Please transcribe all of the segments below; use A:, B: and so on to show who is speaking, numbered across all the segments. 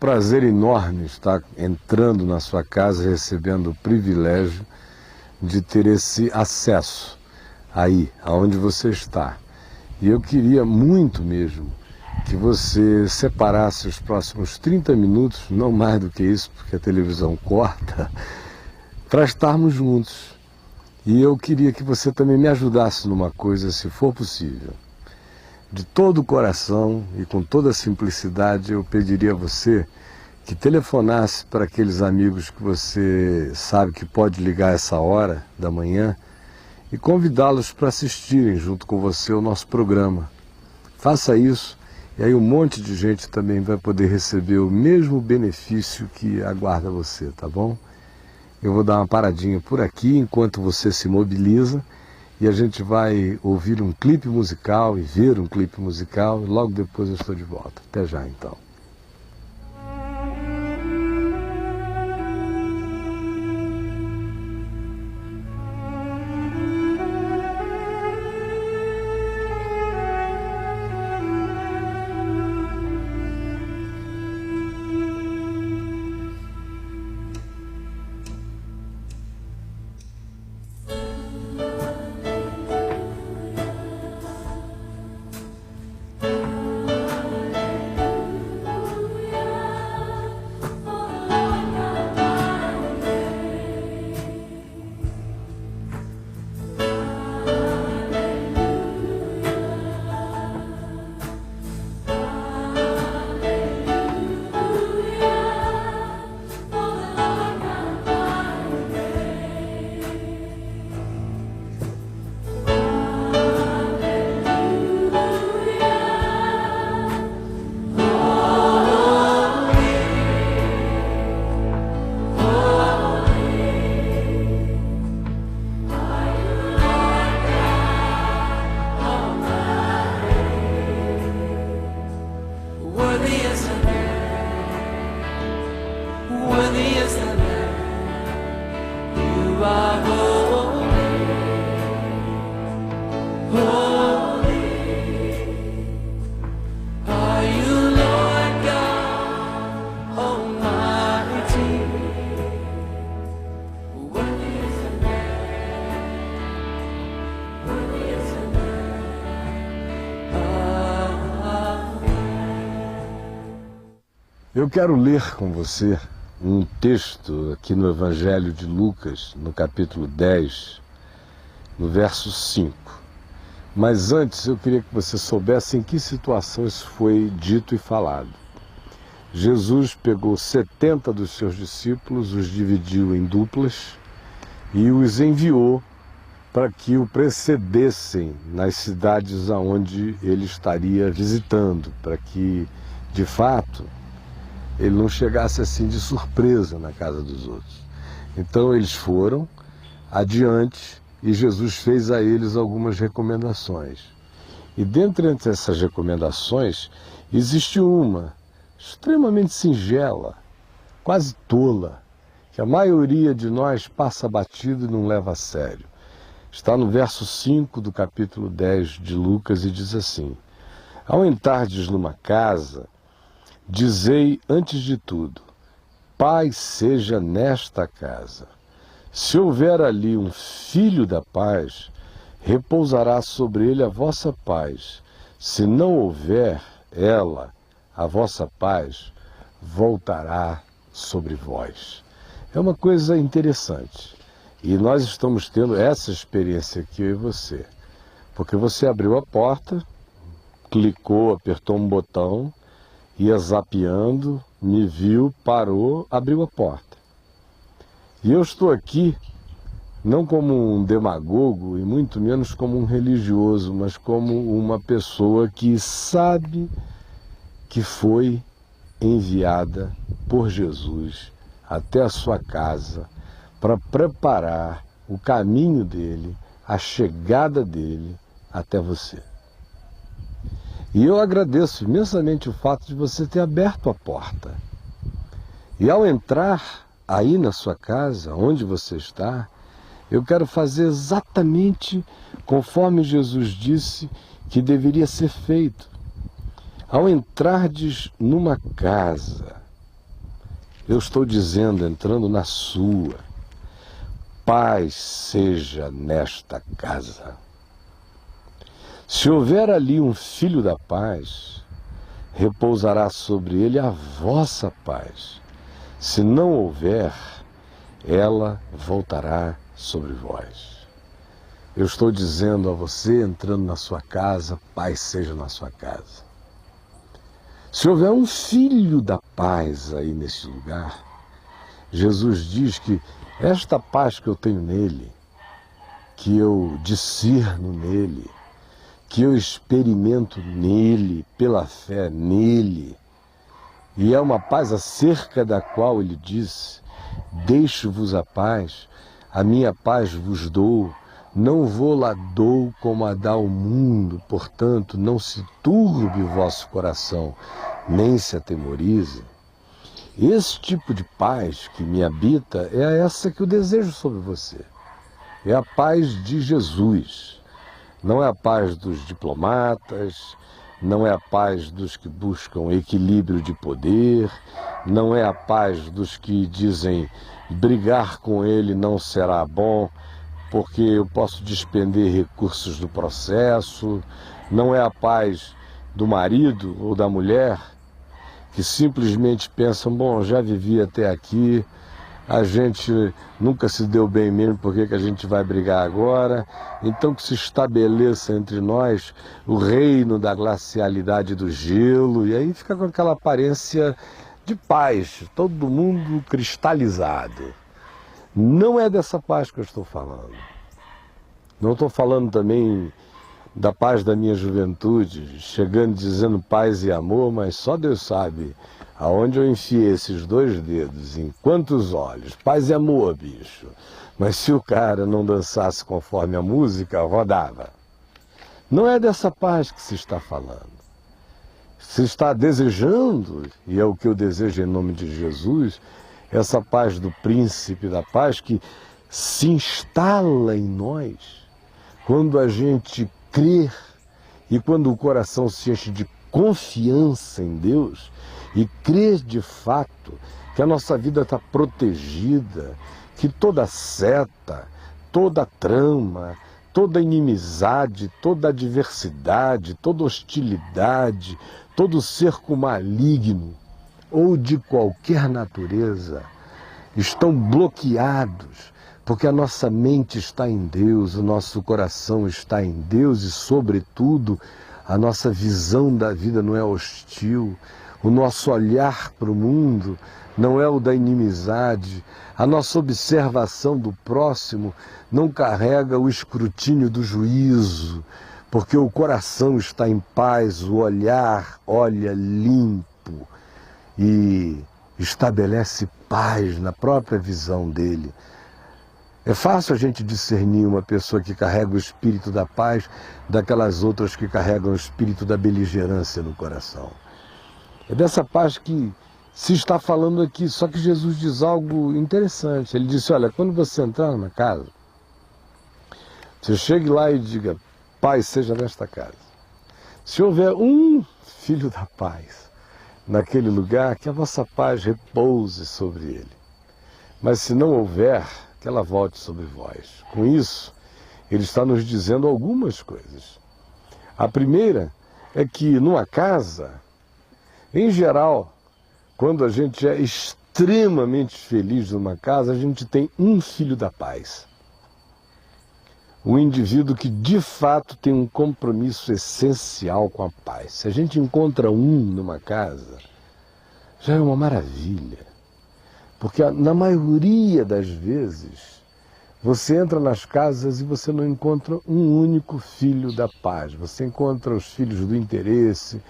A: prazer enorme estar entrando na sua casa e recebendo o privilégio de ter esse acesso aí, aonde você está. E eu queria muito mesmo que você separasse os próximos 30 minutos, não mais do que isso, porque a televisão corta, para estarmos juntos. E eu queria que você também me ajudasse numa coisa, se for possível. De todo o coração e com toda a simplicidade, eu pediria a você que telefonasse para aqueles amigos que você sabe que pode ligar essa hora da manhã e convidá-los para assistirem junto com você o nosso programa. Faça isso e aí um monte de gente também vai poder receber o mesmo benefício que aguarda você, tá bom? Eu vou dar uma paradinha por aqui enquanto você se mobiliza e a gente vai ouvir um clipe musical e ver um clipe musical e logo depois eu estou de volta. Até já então. Eu quero ler com você um texto aqui no Evangelho de Lucas, no capítulo 10, no verso 5. Mas antes eu queria que você soubesse em que situação isso foi dito e falado. Jesus pegou 70 dos seus discípulos, os dividiu em duplas e os enviou para que o precedessem nas cidades aonde ele estaria visitando, para que, de fato, ele não chegasse assim de surpresa na casa dos outros. Então eles foram adiante e Jesus fez a eles algumas recomendações. E dentre essas recomendações, existe uma extremamente singela, quase tola, que a maioria de nós passa batido e não leva a sério. Está no verso 5 do capítulo 10 de Lucas e diz assim: ao entrardes numa casa, dizei antes de tudo, paz seja nesta casa. Se houver ali um filho da paz, repousará sobre ele a vossa paz. Se não houver ela, a vossa paz voltará sobre vós. É uma coisa interessante. E nós estamos tendo essa experiência aqui, eu e você. Porque você abriu a porta, clicou, apertou um botão, ia zapeando, me viu, parou, abriu a porta. E eu estou aqui, não como um demagogo e muito menos como um religioso, mas como uma pessoa que sabe que foi enviada por Jesus até a sua casa para preparar o caminho dele, a chegada dele até você. E eu agradeço imensamente o fato de você ter aberto a porta. E ao entrar aí na sua casa, onde você está, eu quero fazer exatamente conforme Jesus disse que deveria ser feito. Ao entrardes numa casa, Eu estou dizendo, entrando na sua, paz seja nesta casa. Se houver ali um filho da paz, repousará sobre ele a vossa paz. Se não houver, ela voltará sobre vós. Eu estou dizendo a você, entrando na sua casa, paz seja na sua casa. Se houver um filho da paz aí nesse lugar, Jesus diz que esta paz que eu tenho nele, que eu discerno nele, que eu experimento nele, pela fé nele, e é uma paz acerca da qual ele disse: deixo-vos a paz, a minha paz vos dou, não vou lá dou como a dá o mundo, portanto não se turbe o vosso coração, nem se atemorize. Esse tipo de paz que me habita é essa que eu desejo sobre você. É a paz de Jesus. Não é a paz dos diplomatas, não é a paz dos que buscam equilíbrio de poder, não é a paz dos que dizem brigar com ele não será bom, porque eu posso despender recursos do processo, não é a paz do marido ou da mulher que simplesmente pensam, bom, já vivi até aqui, a gente nunca se deu bem mesmo, por que a gente vai brigar agora? Então que se estabeleça entre nós o reino da glacialidade do gelo, e aí fica com aquela aparência de paz, todo mundo cristalizado. Não é dessa paz que eu estou falando. Não estou falando também da paz da minha juventude, chegando dizendo paz e amor, mas só Deus sabe aonde eu enfiei esses dois dedos, em quantos olhos. Paz e amor, bicho. Mas se o cara não dançasse conforme a música, rodava. Não é dessa paz que se está falando. Se está desejando, e é o que eu desejo em nome de Jesus, essa paz do príncipe da paz que se instala em nós quando a gente crer e quando o coração se enche de confiança em Deus e crer de fato que a nossa vida está protegida, que toda seta, toda trama, toda inimizade, toda adversidade, toda hostilidade, todo cerco maligno ou de qualquer natureza estão bloqueados, porque a nossa mente está em Deus, o nosso coração está em Deus e, sobretudo, a nossa visão da vida não é hostil, o nosso olhar para o mundo não é o da inimizade, a nossa observação do próximo não carrega o escrutínio do juízo, porque o coração está em paz, o olhar olha limpo e estabelece paz na própria visão dele. É fácil a gente discernir uma pessoa que carrega o espírito da paz daquelas outras que carregam o espírito da beligerância no coração. É dessa paz que se está falando aqui, só que Jesus diz algo interessante. Ele disse, olha, quando você entrar numa casa, você chegue lá e diga, paz seja nesta casa. Se houver um filho da paz naquele lugar, que a vossa paz repouse sobre ele. Mas se não houver, que ela volte sobre vós. Com isso, ele está nos dizendo algumas coisas. A primeira é que numa casa, em geral, quando a gente é extremamente feliz numa casa, a gente tem um filho da paz. Um indivíduo que de fato tem um compromisso essencial com a paz. Se a gente encontra um numa casa, já é uma maravilha. Porque na maioria das vezes, você entra nas casas e você não encontra um único filho da paz. Você encontra os filhos do interesse,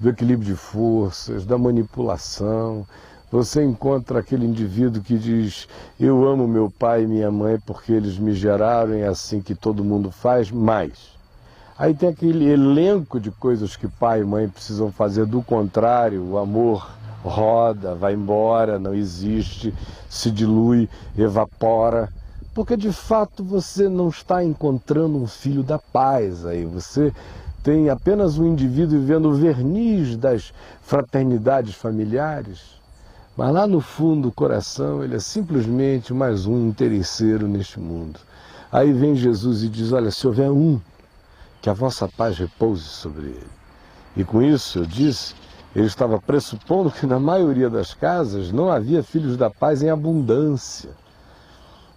A: do equilíbrio de forças, da manipulação. Você encontra aquele indivíduo que diz, eu amo meu pai e minha mãe porque eles me geraram, é assim que todo mundo faz, mas... Aí tem aquele elenco de coisas que pai e mãe precisam fazer, do contrário, o amor roda, vai embora, não existe, se dilui, evapora, porque de fato você não está encontrando um filho da paz aí, você tem apenas um indivíduo vivendo o verniz das fraternidades familiares, Mas lá no fundo do coração ele é simplesmente mais um interesseiro neste mundo. Aí vem Jesus e diz, olha, se houver um, que a vossa paz repouse sobre ele. E com isso, eu disse, ele estava pressupondo que na maioria das casas não havia filhos da paz em abundância.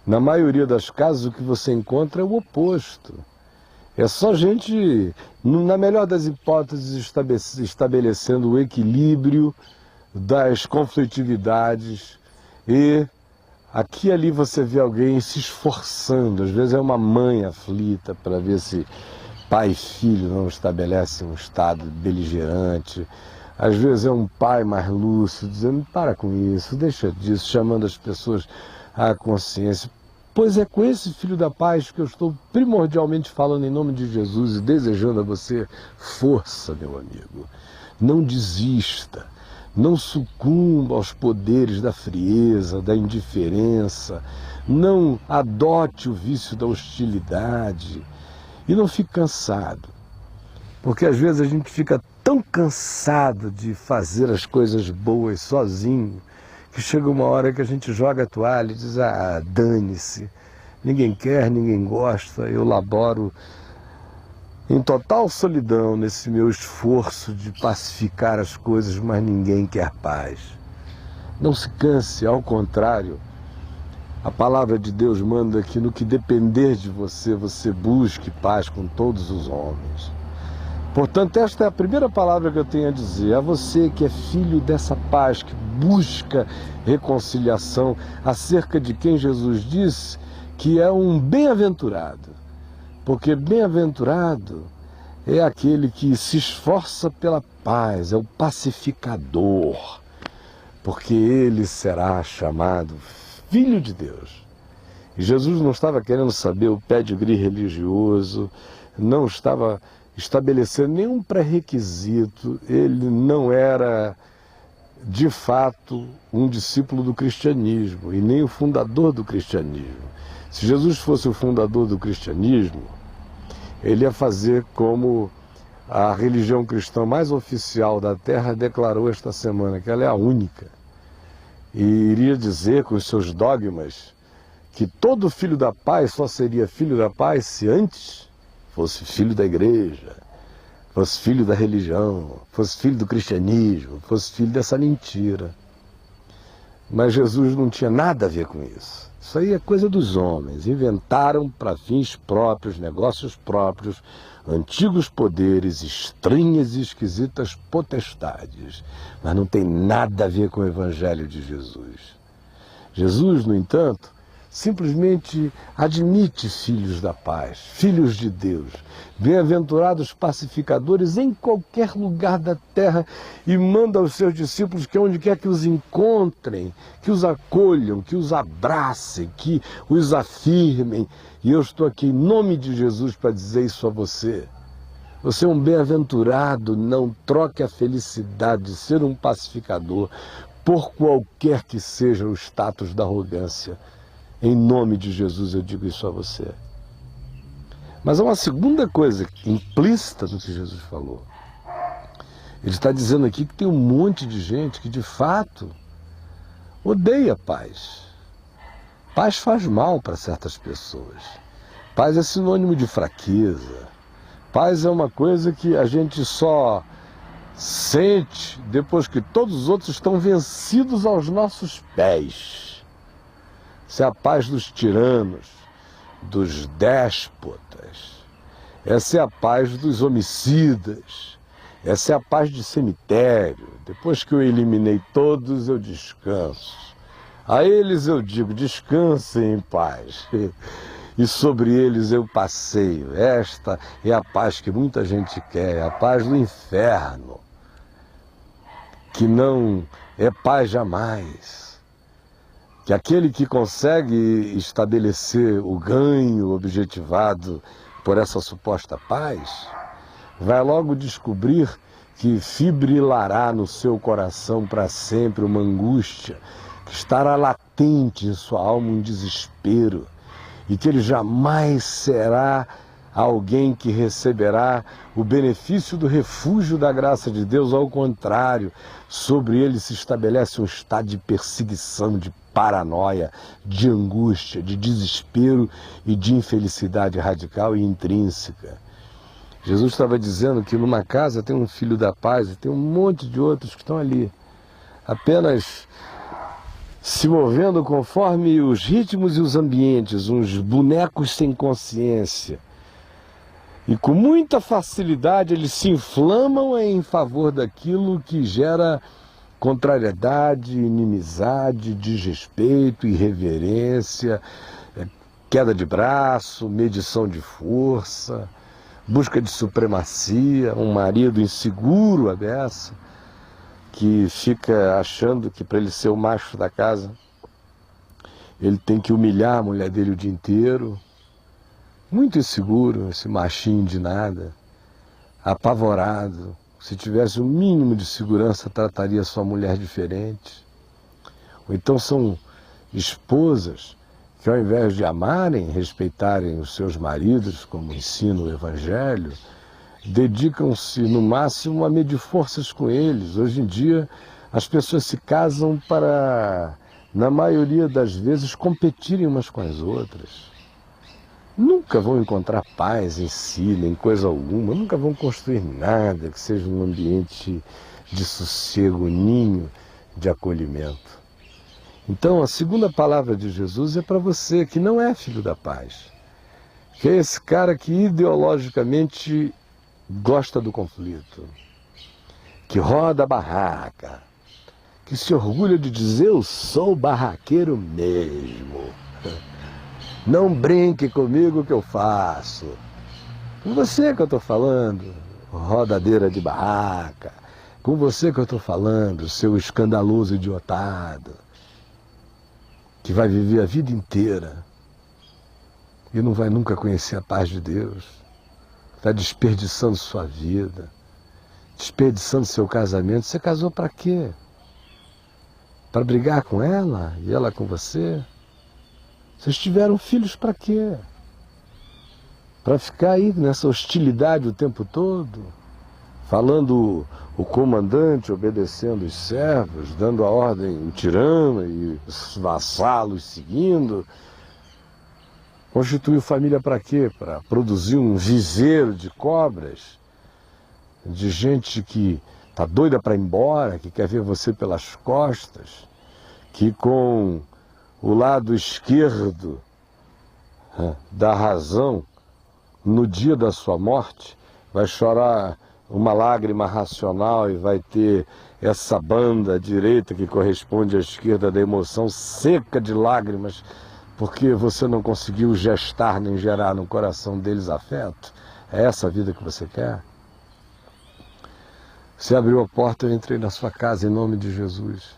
A: Na maioria das casas o que você encontra é o oposto. É só gente, na melhor das hipóteses, estabelecendo o equilíbrio das conflitividades, e aqui e ali você vê alguém se esforçando, às vezes é uma mãe aflita para ver se pai e filho não estabelecem um estado beligerante, às vezes é um pai mais lúcido, dizendo, para com isso, deixa disso, chamando as pessoas à consciência. Pois é com esse filho da paz que eu estou primordialmente falando em nome de Jesus e desejando a você força, meu amigo. Não desista, não sucumba aos poderes da frieza, da indiferença, não adote o vício da hostilidade e não fique cansado. Porque às vezes a gente fica tão cansado de fazer as coisas boas sozinho, que chega uma hora que a gente joga a toalha e diz, ah, dane-se, ninguém quer, ninguém gosta, eu laboro em total solidão nesse meu esforço de pacificar as coisas, mas ninguém quer paz. Não se canse, ao contrário, a palavra de Deus manda que no que depender de você, você busque paz com todos os homens. Portanto, esta é a primeira palavra que eu tenho a dizer a você que é filho dessa paz, que busca reconciliação, acerca de quem Jesus disse que é um bem-aventurado. Porque bem-aventurado é aquele que se esforça pela paz, é o pacificador, porque ele será chamado Filho de Deus. E Jesus não estava querendo saber o pedigree religioso, não estava estabelecendo nenhum pré-requisito, ele não era, de fato, um discípulo do cristianismo e nem o fundador do cristianismo. Se Jesus fosse o fundador do cristianismo, ele ia fazer como a religião cristã mais oficial da Terra declarou esta semana, que ela é a única. E iria dizer com os seus dogmas que todo filho da paz só seria filho da paz se antes fosse filho da igreja, fosse filho da religião, fosse filho do cristianismo, fosse filho dessa mentira. Mas Jesus não tinha nada a ver com isso. Isso aí é coisa dos homens. Inventaram para fins próprios, negócios próprios, antigos poderes, estranhas e esquisitas potestades. Mas não tem nada a ver com o Evangelho de Jesus. Jesus, no entanto, simplesmente admite filhos da paz, filhos de Deus, bem-aventurados pacificadores em qualquer lugar da terra, e manda aos seus discípulos que onde quer que os encontrem, que os acolham, que os abracem, que os afirmem. E eu estou aqui em nome de Jesus para dizer isso a você. Você é um bem-aventurado, não troque a felicidade de ser um pacificador por qualquer que seja o status da arrogância. Em nome de Jesus eu digo isso a você. Mas há uma segunda coisa implícita no que Jesus falou. Ele está dizendo aqui que tem um monte de gente que de fato odeia paz. Paz faz mal para certas pessoas. Paz é sinônimo de fraqueza. Paz é uma coisa que a gente só sente depois que todos os outros estão vencidos aos nossos pés. Essa é a paz dos tiranos, dos déspotas. Essa é a paz dos homicidas. Essa é a paz de cemitério. Depois que eu eliminei todos, eu descanso. A eles eu digo, descansem em paz. E sobre eles eu passeio. Esta é a paz que muita gente quer, a paz do inferno, que não é paz jamais. Que aquele que consegue estabelecer o ganho objetivado por essa suposta paz, vai logo descobrir que fibrilará no seu coração para sempre uma angústia, que estará latente em sua alma um desespero, e que ele jamais será alguém que receberá o benefício do refúgio da graça de Deus. Ao contrário, sobre ele se estabelece um estado de perseguição, de paranoia, de angústia, de desespero e de infelicidade radical e intrínseca. Jesus estava dizendo que numa casa tem um filho da paz e tem um monte de outros que estão ali, apenas se movendo conforme os ritmos e os ambientes, uns bonecos sem consciência. E com muita facilidade eles se inflamam em favor daquilo que gera contrariedade, inimizade, desrespeito, irreverência, queda de braço, medição de força, busca de supremacia, um marido inseguro à beça, que fica achando que para ele ser o macho da casa, ele tem que humilhar a mulher dele o dia inteiro. Muito inseguro, esse machinho de nada, apavorado. Se tivesse o mínimo de segurança, trataria sua mulher diferente. Ou então são esposas que, ao invés de amarem, respeitarem os seus maridos, como ensina o Evangelho, dedicam-se no máximo a medir forças com eles. Hoje em dia, as pessoas se casam para, na maioria das vezes, competirem umas com as outras. Nunca vão encontrar paz em si, nem coisa alguma, nunca vão construir nada que seja um ambiente de sossego, ninho de acolhimento. Então, a segunda palavra de Jesus é para você que não é filho da paz, que é esse cara que ideologicamente gosta do conflito, que roda a barraca, que se orgulha de dizer: eu sou barraqueiro mesmo. Não brinque comigo que eu faço. Com você que eu estou falando, rodadeira de barraca. Com você que eu estou falando, seu escandaloso idiotado, que vai viver a vida inteira e não vai nunca conhecer a paz de Deus. Está desperdiçando sua vida, desperdiçando seu casamento. Você casou para quê? Para brigar com ela e ela com você? Vocês tiveram filhos para quê? Para ficar aí nessa hostilidade o tempo todo? Falando o comandante, obedecendo os servos, dando a ordem o tirano e os vassalos seguindo. Constituiu família para quê? Para produzir um viveiro de cobras, de gente que está doida para ir embora, que quer ver você pelas costas, que com o lado esquerdo da razão, no dia da sua morte, vai chorar uma lágrima racional e vai ter essa banda direita que corresponde à esquerda da emoção seca de lágrimas, porque você não conseguiu gestar nem gerar no coração deles afeto. É essa a vida que você quer? Você abriu a porta, eu entrei na sua casa em nome de Jesus.